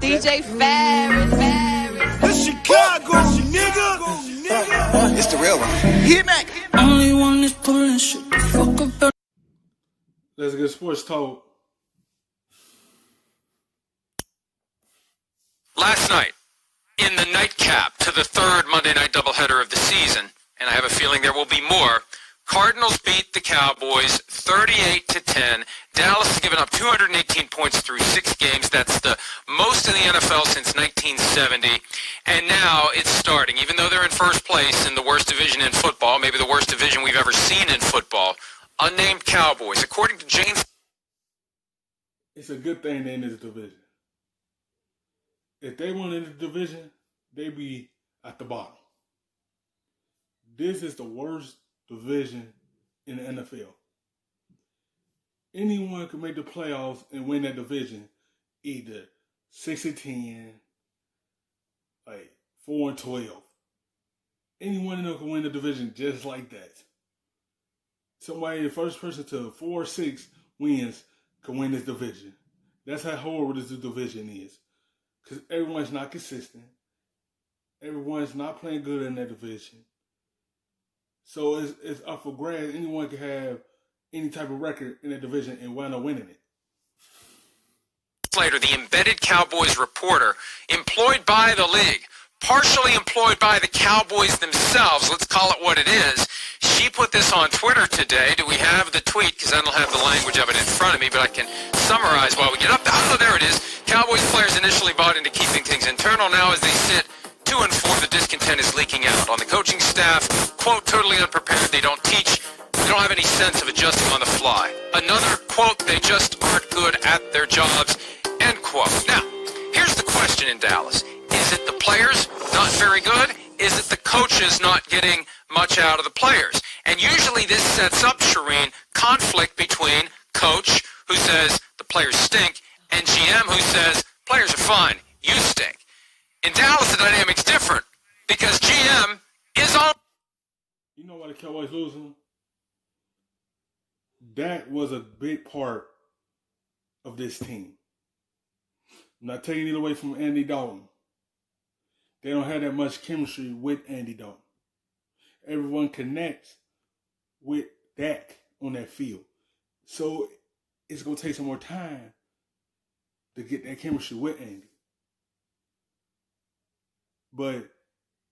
DJ Ferris. The Chicago, nigga. It's the real one. Hit me. Only one is pulling shit the fuck up. Let's get sports talk. Last night, in the nightcap to the third Monday night doubleheader of the season, and I have a feeling there will be more, Cardinals beat the Cowboys 38-10. Dallas has given up 218 points through 6 games. That's the most in the NFL since 1970. And now it's starting. Even though they're in first place in the worst division in football, maybe the worst division we've ever seen in football, Unnamed Cowboys, according to James. It's a good thing they're in this division. If they weren't in the division, they'd be at the bottom. This is the worst division in the NFL. Anyone can make the playoffs and win that division, either 6-10, like 4-12. Anyone in there can win the division just like that. Somebody, the first person to 4 or 6 wins, can win this division. That's how horrible this division is. Because everyone's not consistent. Everyone's not playing good in that division. So it's up for grabs. Anyone can have any type of record in that division and wind up winning it. Later, the embedded Cowboys reporter, employed by the league, partially employed by the Cowboys themselves, let's call it what it is. She put this on Twitter today. Do we have the tweet? Because I don't have the language of it in front of me, but I can summarize while we get up there. Oh, there it is. Cowboys players initially bought into keeping things internal. Now as they sit 2-4, the discontent is leaking out. On the coaching staff, quote, totally unprepared. They don't teach. They don't have any sense of adjusting on the fly. Another, quote, they just aren't good at their jobs, end quote. Now, here's the question in Dallas. Is it the players not very good? Is it the coaches not getting much out of the players? And usually this sets up, Shireen, conflict between coach, who says the players stink, and GM, who says players are fine, you stink. In Dallas, the dynamic's different because GM is on. You know why the Cowboys losing? That was a big part of this team. I'm not taking it away from Andy Dalton. They don't have that much chemistry with Andy Dalton. Everyone connects with Dak on that field. So it's going to take some more time to get that chemistry with Andy. But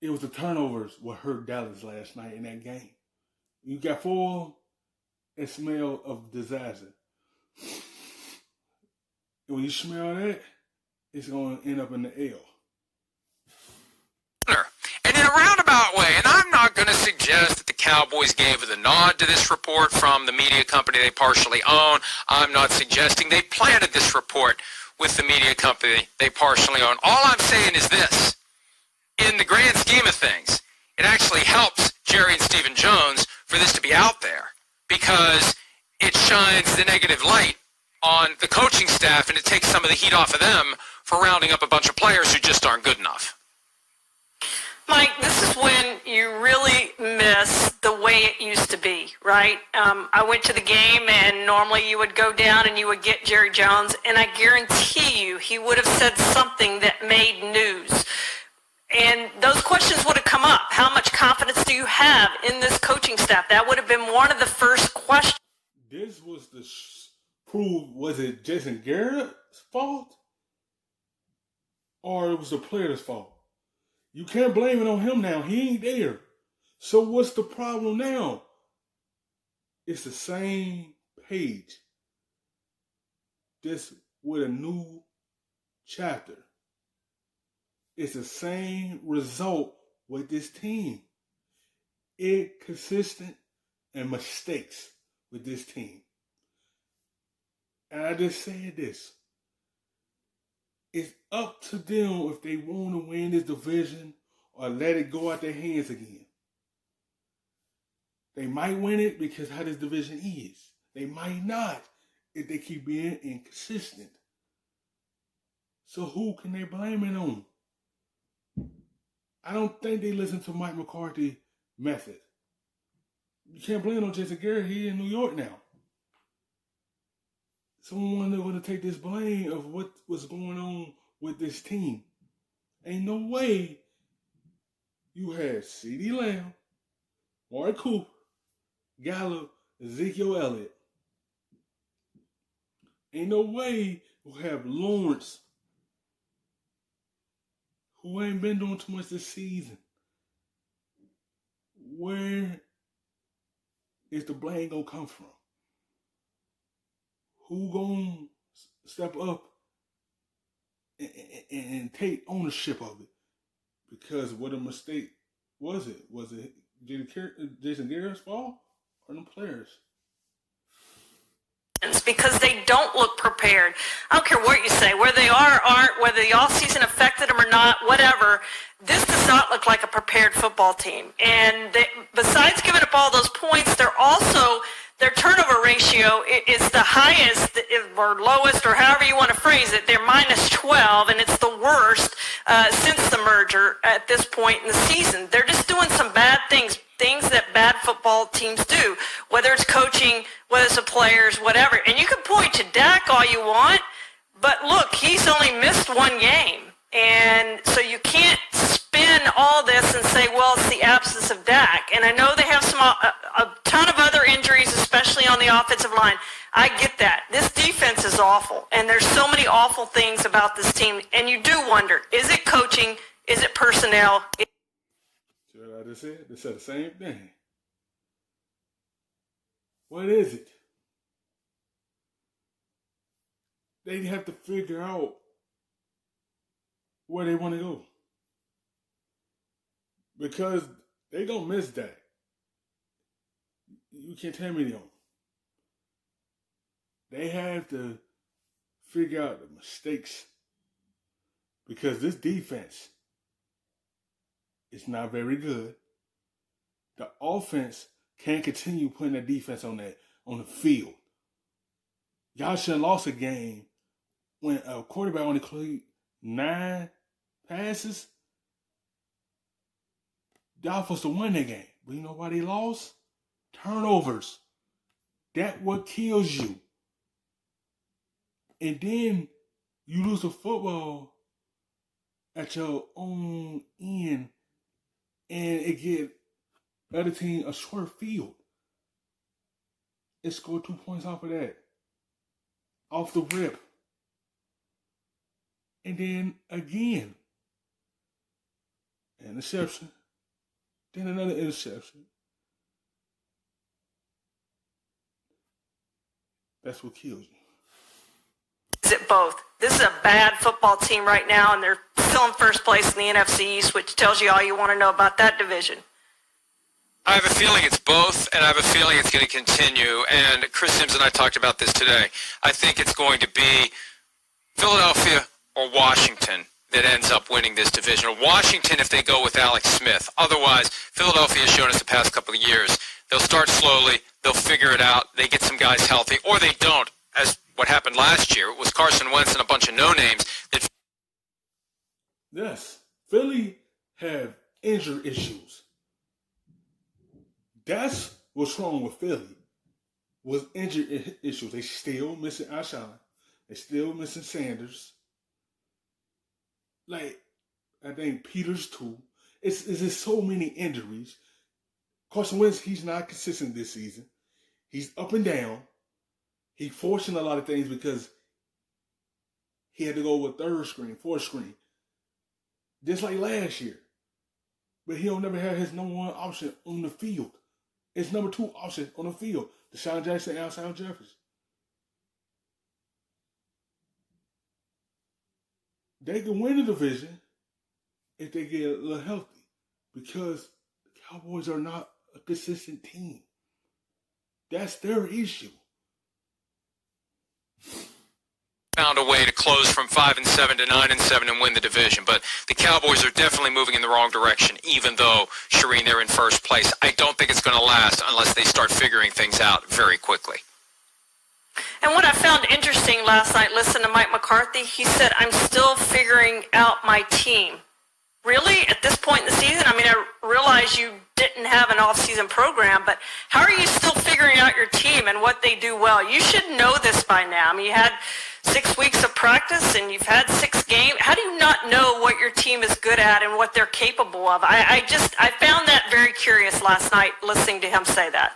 it was the turnovers what hurt Dallas last night in that game. You got 4 and smell of disaster. And when you smell that, it's going to end up in the L. And in a roundabout way, and I'm not going to suggest that the Cowboys gave the nod to this report from the media company they partially own. I'm not suggesting they planted this report with the media company they partially own. All I'm saying is this. In the grand scheme of things, it actually helps Jerry and Stephen Jones for this to be out there because it shines the negative light on the coaching staff and it takes some of the heat off of them for rounding up a bunch of players who just aren't good enough. Mike, this is when you really miss the way it used to be, right? I went to the game, and normally you would go down and you would get Jerry Jones, and I guarantee you he would have said something that made news. And those questions would have come up. How much confidence do you have in this coaching staff? That would have been one of the first questions. This was the proof, was it Jason Garrett's fault? Or it was the player's fault? You can't blame it on him now. He ain't there. So what's the problem now? It's the same page. Just with a new chapter. It's the same result with this team. Inconsistent and mistakes with this team. And I just said this. It's up to them if they want to win this division or let it go out their hands again. They might win it because how this division is. They might not if they keep being inconsistent. So who can they blame it on? I don't think they listen to Mike McCarthy's method. You can't blame it on Jason Garrett. He's in New York now. Someone going to take this blame of what was going on with this team. Ain't no way you had CeeDee Lamb, Mark Cooper, Gallup, Ezekiel Elliott. Ain't no way you have Lawrence, who ain't been doing too much this season. Where is the blame gonna come from? Who gonna step up and take ownership of it? Because what a mistake was it? Was it Jason Garrett's fault or the players? Because they don't look prepared. I don't care what you say, whether they are or aren't, whether the offseason affected them or not, whatever. This does not look like a prepared football team. And besides giving up all those points, their turnover ratio is the highest or lowest, or however you want to phrase it. They're minus 12, and it's the worst since the merger at this point in the season. They're just doing some bad things that bad football teams do, whether it's coaching, whether it's the players, whatever. And you can point to Dak all you want, but look, he's only missed one game. And so you can't spin all this and say, well, it's the absence of Dak. And I know they have a ton of other injuries, especially on the offensive line. I get that. This defense is awful, and there's so many awful things about this team. And you do wonder, is it coaching? Is it personnel? See what I just said? They said the same thing. What is it? They have to figure out where they want to go. Because they gonna miss that. You can't tell me they don't. They have to figure out the mistakes. Because this defense is not very good. The offense can't continue putting the defense on the field. Y'all shouldn't have lost a game when a quarterback only completed 9 passes. Y'all supposed to win that game. But you know why they lost? Turnovers. That's what kills you. And then you lose the football at your own end, and it get the other team a short field. It scored 2 points off of that. Off the rip. And then again, an interception. Then another interception. That's what kills you. Is it both? This is a bad football team right now, and they're still in first place in the NFC East, which tells you all you want to know about that division. I have a feeling it's both, and I have a feeling it's going to continue. And Chris Sims and I talked about this today. I think it's going to be Philadelphia or Washington that ends up winning this division. Or Washington if they go with Alex Smith. Otherwise, Philadelphia has shown us the past couple of years. They'll start slowly. They'll figure it out. They get some guys healthy, or they don't, as what happened last year. It was Carson Wentz and a bunch of no-names that... Yes, Philly have injury issues. That's what's wrong with Philly. Was injury issues. They still missing Alshon. They still missing Sanders. Like, I think Peters too. It's just so many injuries. Carson Wentz, he's not consistent this season. He's up and down. He's forcing a lot of things because he had to go with third screen, fourth screen. Just like last year. But he don't never have his number one option on the field. His number 2 option on the field. Deshaun Jackson and Alshon Jeffries. They can win the division if they get a little healthy. Because the Cowboys are not a consistent team. That's their issue. Found a way to close from 5-7 to 9-7 and win the division. But the Cowboys are definitely moving in the wrong direction, even though, Shireen, they're in first place. I don't think it's going to last unless they start figuring things out very quickly. And what I found interesting last night, listening to Mike McCarthy, he said, I'm still figuring out my team. Really? At this point in the season? I mean, I realize you didn't have an off-season program, but how are you still figuring out your team and what they do well? You should know this by now. I mean, you had 6 weeks of practice and you've had 6 games. How not know what your team is good at and what they're capable of? I found that very curious last night listening to him say that.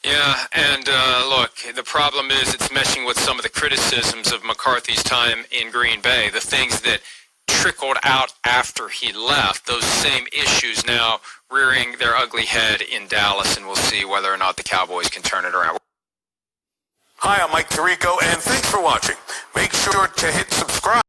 Yeah, and look, the problem is it's meshing with some of the criticisms of McCarthy's time in Green Bay, the things that trickled out after he left, those same issues now rearing their ugly head in Dallas, and we'll see whether or not the Cowboys can turn it around. Hi, I'm Mike Tirico, and thanks for watching. Make sure to hit subscribe.